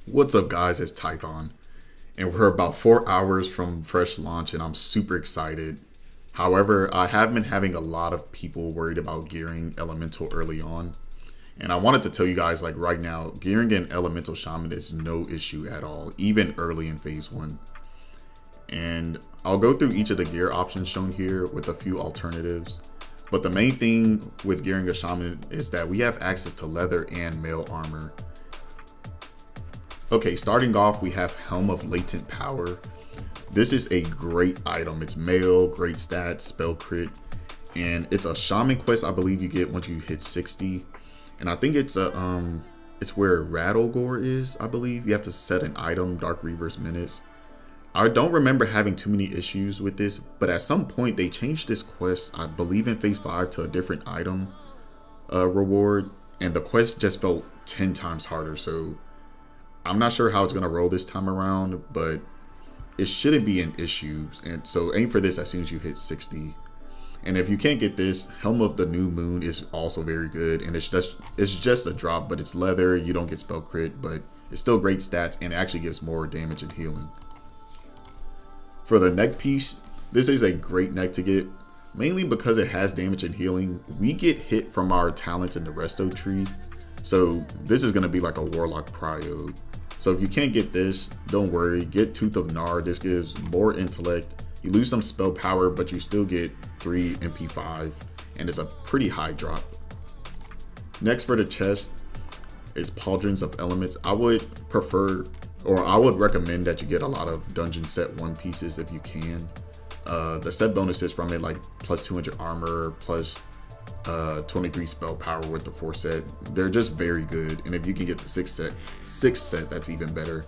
What's up guys, it's Tython, and we're about 4 hours from fresh launch and I'm super excited. However, I have been having a lot of people worried about gearing Elemental early on. And I wanted to tell you guys, like right now, gearing an Elemental Shaman is no issue at all, even early in phase 1. And I'll go through each of the gear options shown here with a few alternatives. But the main thing with gearing a Shaman is that we have access to leather and mail armor. Okay, starting off, we have Helm of Latent Power. This is a great item. It's mail, great stats, spell crit, and it's a shaman quest I believe you get once you hit 60. And I think it's it's where Rattlegore is, I believe. You have to set an item, Dark Reaver's Menace. I don't remember having too many issues with this, but at some point they changed this quest, I believe in phase 5, to a different item reward, and the quest just felt 10 times harder. So I'm not sure how it's going to roll this time around, but it shouldn't be an issue. And so aim for this as soon as you hit 60. And if you can't get this, Helm of the New Moon is also very good. And it's just a drop, but it's leather. You don't get spell crit, but it's still great stats and it actually gives more damage and healing. For the neck piece, this is a great neck to get, mainly because it has damage and healing. We get hit from our talents in the resto tree. So this is going to be like a Warlock Pryode. So if you can't get this, don't worry, get Tooth of Gnar. This gives more intellect. You lose some spell power, but you still get 3 MP5, and it's a pretty high drop. Next for the chest is Pauldrons of Elements. I would prefer, or I would recommend that you get a lot of Dungeon Set 1 pieces if you can. The set bonuses from it, like plus 200 armor, plus 23 spell power with the 4 set, they're just very good. And if you can get the 6 set, that's even better.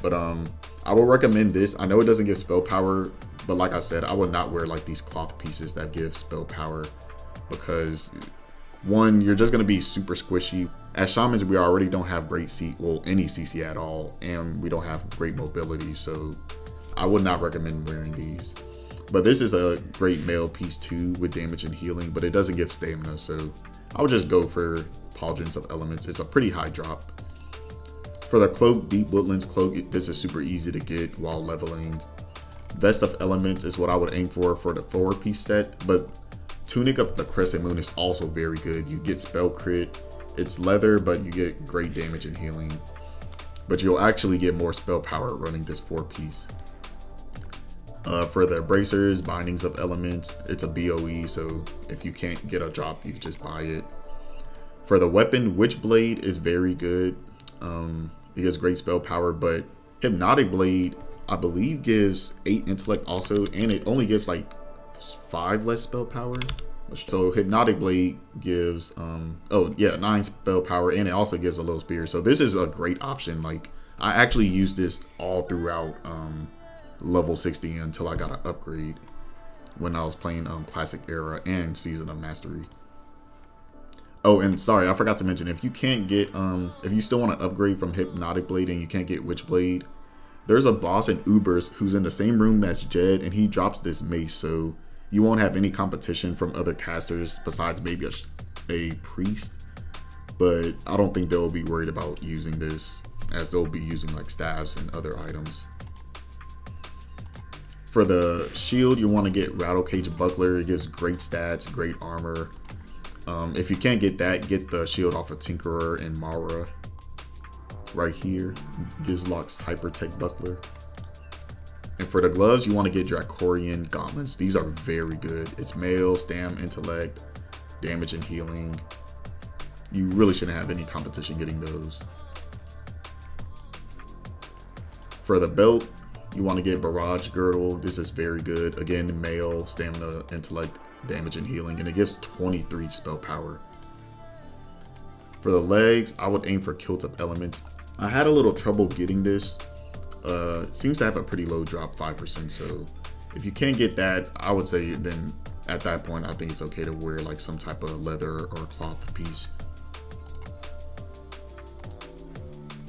But I will recommend this. I know it doesn't give spell power, but like I said, I would not wear like these cloth pieces that give spell power, because one, you're just going to be super squishy. As shamans, we already don't have great any CC at all, and we don't have great mobility, so I would not recommend wearing these. But this is a great mail piece too, with damage and healing, but it doesn't give stamina, so I would just go for Pauldrons of Elements. It's a pretty high drop. For the cloak, Deep Woodlands Cloak, this is super easy to get while leveling. Vest of Elements is what I would aim for the 4-piece set, but Tunic of the Crescent Moon is also very good. You get spell crit, it's leather, but you get great damage and healing. But you'll actually get more spell power running this 4-piece. For the bracers, Bindings of Elements, it's a BOE, so if you can't get a drop, you can just buy it. For the weapon, Witchblade is very good. It gives great spell power, but Hypnotic Blade, I believe, gives 8 intellect also, and it only gives like 5 less spell power. So Hypnotic Blade gives 9 spell power, and it also gives a little spear. So this is a great option. Like, I actually used this all throughout level 60 until I got an upgrade when I was playing Classic Era and Season of Mastery. Oh, and sorry, I forgot to mention, if you can't get if you still want to upgrade from Hypnotic Blade and you can't get Witchblade, there's a boss in Ubers who's in the same room as Jed, and he drops this mace, so you won't have any competition from other casters besides maybe a priest. But I don't think they'll be worried about using this, as they'll be using like staves and other items. For the shield, you want to get Rattlecage Buckler. It gives great stats, great armor. If you can't get that, get the shield off of Tinkerer and Mara. Right here, Gizlock's Hypertech Buckler. And for the gloves, you want to get Dracorian Gauntlets. These are very good. It's mail, stam, intellect, damage, and healing. You really shouldn't have any competition getting those. For the belt, you want to get Barrage Girdle. This is very good. Again, mail, stamina, intellect, damage, and healing, and it gives 23 spell power. For the legs, I would aim for Kilt of Elements. I had a little trouble getting this. It seems to have a pretty low drop, 5%, so if you can't get that, I would say then at that point I think it's okay to wear like some type of leather or cloth piece.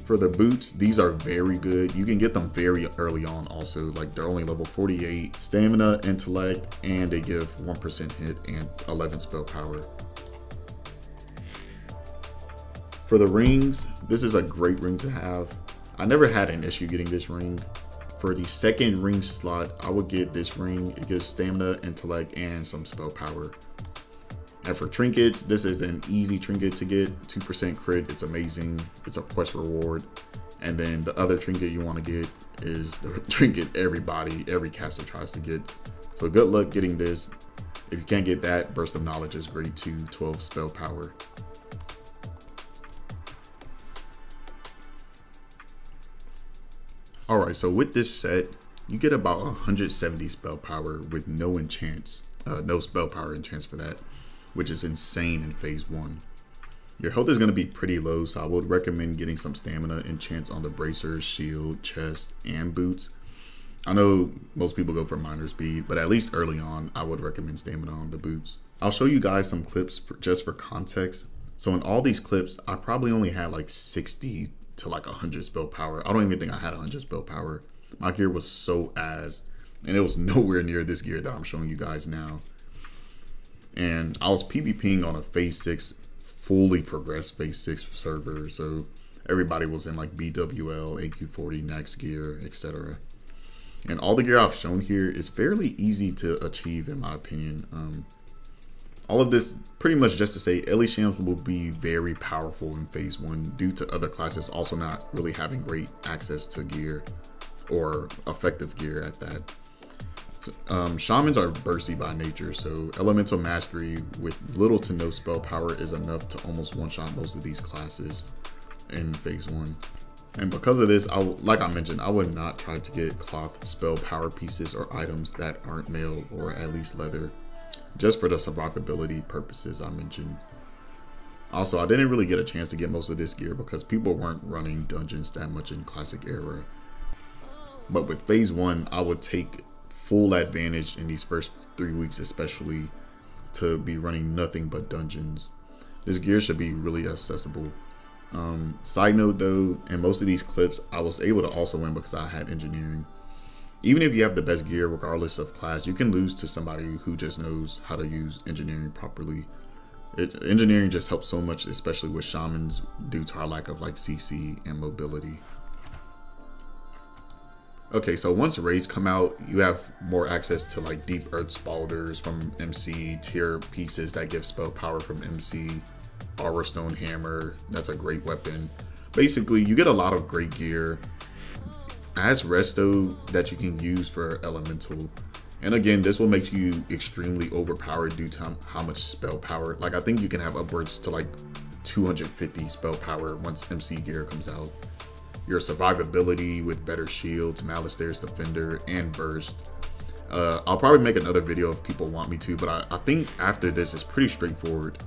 For the boots, these are very good. You can get them very early on also. Like, they're only level 48. Stamina, intellect, and they give 1% hit and 11 spell power. For the rings, this is a great ring to have. I never had an issue getting this ring. For the second ring slot, I would get this ring. It gives stamina, intellect, and some spell power. And for trinkets, this is an easy trinket to get. 2% crit, it's amazing. It's a quest reward. And then the other trinket you want to get is the trinket every caster tries to get. So good luck getting this. If you can't get that, Burst of Knowledge is great too, 12 spell power. Alright, so with this set, you get about 170 spell power with no enchants, no spell power enchants for that, which is insane in phase 1. Your health is going to be pretty low, so I would recommend getting some stamina enchants on the bracers, shield, chest, and boots. I know most people go for minor speed, but at least early on, I would recommend stamina on the boots. I'll show you guys some clips just for context. So in all these clips, I probably only had like 60 to like 100 spell power. I don't even think I had 100 spell power. My gear was so ass, and it was nowhere near this gear that I'm showing you guys now. And I was PvPing on a phase 6, fully progressed phase 6 server, so everybody was in like BWL, AQ40, Nax gear, etc. And all the gear I've shown here is fairly easy to achieve in my opinion. All of this pretty much just to say Shams will be very powerful in phase 1 due to other classes also not really having great access to gear or effective gear at that. So, Shamans are bursty by nature, so elemental mastery with little to no spell power is enough to almost one-shot most of these classes in phase 1. And because of this, like I mentioned, I would not try to get cloth spell power pieces or items that aren't mail or at least leather, just for the survivability purposes I mentioned. Also, I didn't really get a chance to get most of this gear because people weren't running dungeons that much in Classic era. But with phase 1, I would take full advantage in these first 3 weeks especially to be running nothing but dungeons. This gear should be really accessible. Side note though, in most of these clips, I was able to also win because I had engineering. Even if you have the best gear, regardless of class, you can lose to somebody who just knows how to use engineering properly. Engineering just helps so much, especially with shamans, due to our lack of like CC and mobility. Okay, so once raids come out, you have more access to like Deep Earth Spalders from MC, tier pieces that give spell power from MC, Aura Stone Hammer, that's a great weapon. Basically, you get a lot of great gear as resto that you can use for elemental. And again, this will make you extremely overpowered due to how much spell power. Like I think you can have upwards to like 250 spell power once MC gear comes out. Your survivability with better shields, Malistar's Defender, and Burst. I'll probably make another video if people want me to, but I think after this it's pretty straightforward.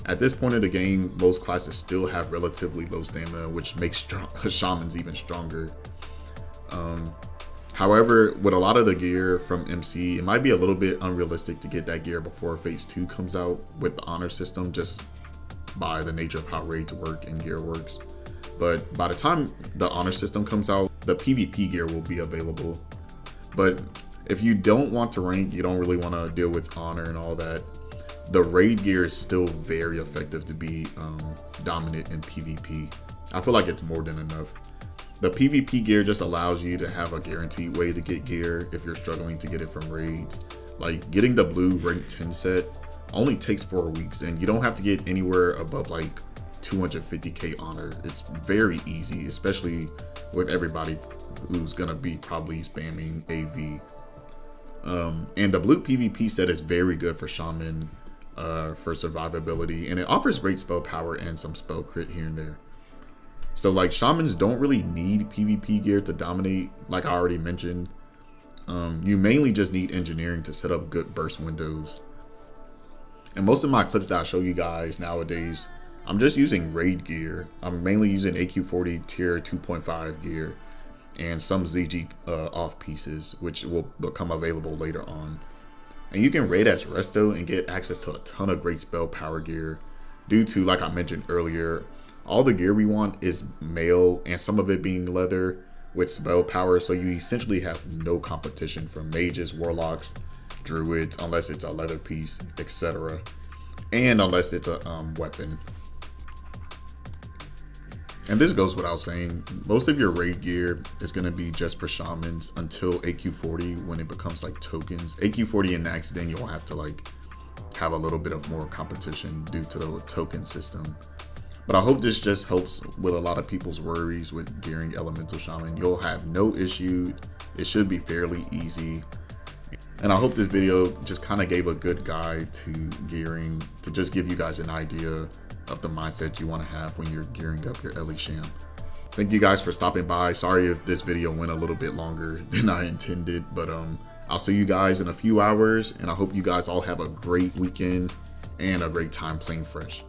At this point of the game, most classes still have relatively low stamina, which makes shamans even stronger. However, with a lot of the gear from MC, it might be a little bit unrealistic to get that gear before phase 2 comes out with the honor system, just by the nature of how raids work and gear works. But by the time the honor system comes out, the PvP gear will be available. But if you don't want to rank, you don't really want to deal with honor and all that, the raid gear is still very effective to be dominant in PvP. I feel like it's more than enough. The PvP gear just allows you to have a guaranteed way to get gear if you're struggling to get it from raids. Like getting the blue rank 10 set only takes 4 weeks, and you don't have to get anywhere above like 250k honor. It's very easy, especially with everybody who's gonna be probably spamming AV. And the blue PvP set is very good for Shaman for survivability, and it offers great spell power and some spell crit here and there. So like shamans don't really need PvP gear to dominate, like I already mentioned. You mainly just need engineering to set up good burst windows. And most of my clips that I show you guys nowadays, I'm just using raid gear. I'm mainly using AQ40 tier 2.5 gear and some ZG off pieces, which will become available later on. And you can raid as resto and get access to a ton of great spell power gear due to, like I mentioned earlier, all the gear we want is mail and some of it being leather with spell power. So you essentially have no competition from mages, warlocks, druids, unless it's a leather piece, etc. And unless it's a weapon. And this goes without saying, most of your raid gear is going to be just for shamans until AQ40 when it becomes like tokens. AQ40 and next, then you'll have to like have a little bit of more competition due to the token system. But I hope this just helps with a lot of people's worries with gearing Elemental Shaman. You'll have no issue. It should be fairly easy. And I hope this video just kind of gave a good guide to gearing, to just give you guys an idea of the mindset you want to have when you're gearing up your LE Sham. Thank you guys for stopping by. Sorry if this video went a little bit longer than I intended, but I'll see you guys in a few hours, and I hope you guys all have a great weekend and a great time playing fresh.